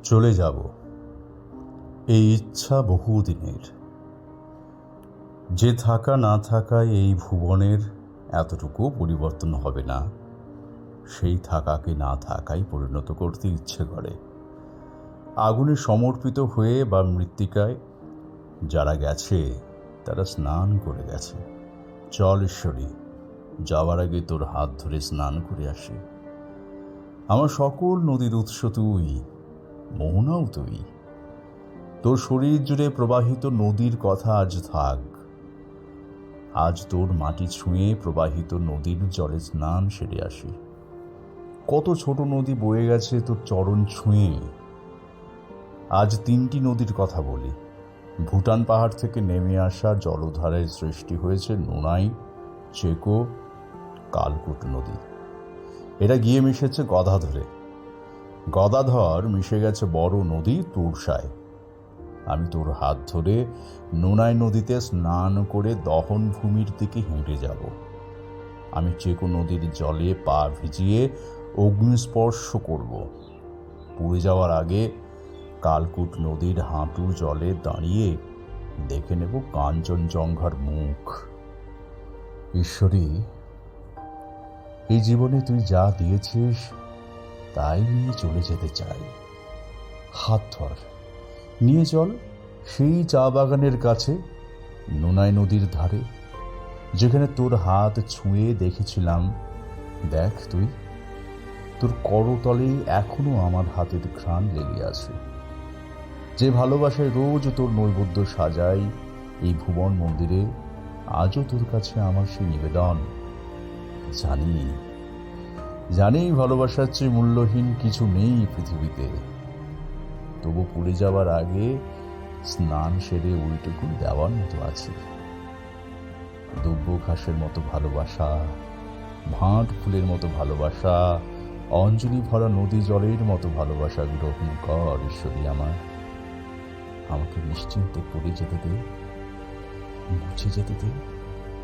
চলে যাব, এই ইচ্ছা বহুদিনের। যে থাকা না থাকায় এই ভুবনের এতটুকু পরিবর্তন হবে না, সেই থাকাকে না থাকায় পরিণত করতে ইচ্ছে করে। আগুনে সমর্পিত হয়ে বা মৃত্তিকায় যারা গেছে তারা স্নান করে গেছে। চল ঈশ্বরী, যাওয়ার আগে তোর হাত ধরে স্নান করে আসি। আমার সকল নদীর উৎস তুই, মোহনাও তুই। তোর শরীর জুড়ে প্রবাহিত নদীর কথা আজ থাক। আজ তোর মাটি ছুঁয়ে প্রবাহিত নদীর জলে স্নান সেরে আসি। কত ছোট নদী বয়ে গেছে তোর চরণ ছুঁয়ে। আজ 3টি নদীর কথা বলি। ভুটান পাহাড় থেকে নেমে আসা জলধারায় সৃষ্টি হয়েছে নুনাই, চেকো, কালকুট নদী। এরা গিয়ে মিশেছে গদাধরে। গদাধর মিশে গেছে বড় নদী তুরসায়। আমি তোর হাত ধরে নুনাই নদীতে স্নান করে দহন ভূমির দিকে হেঁটে যাব। আমি চেকো নদীর জলে পা ভিজিয়ে অগ্নিস্পর্শ করব। পুড়ে যাওয়ার আগে কালকুট নদীর হাঁটু জলে দাঁড়িয়ে দেখে নেব কাঞ্চনজঙ্ঘার মুখ। ঈশ্বরী, এই জীবনে তুই যা দিয়েছিস তাই নিয়ে চলে যেতে চাই। হাত ধর, নিয়ে চল সেই চা বাগানের কাছে, নুনাই নদীর ধারে, যেখানে তোর হাত ছুঁয়ে দেখেছিলাম। দেখ তুই, তোর করতলে এখনো আমার হাতের ঘ্রাণ লেগে আছে। যে ভালোবাসায় রোজ তোর নৈবেদ্য সাজাই এই ভুবন মন্দিরে, আজও তোর কাছে আমার সেই নিবেদন। জানি ভালোবাসার চেয়ে মূল্যহীন কিছু নেই পৃথিবীতে। তবু পুড়ে যাওয়ার আগে স্নান সেরে ওইটুকু দেওয়ার মতো আছে। দুব্য ঘাসের মতো ভালোবাসা, ভাঁট ফুলের মতো ভালোবাসা, অঞ্জলি ভরা নদী জলের মতো ভালোবাসা গ্রহণ কর ঈশ্বরী। আমাকে নিশ্চিন্তে পড়ে যেতে দে, মুছে যেতে দে।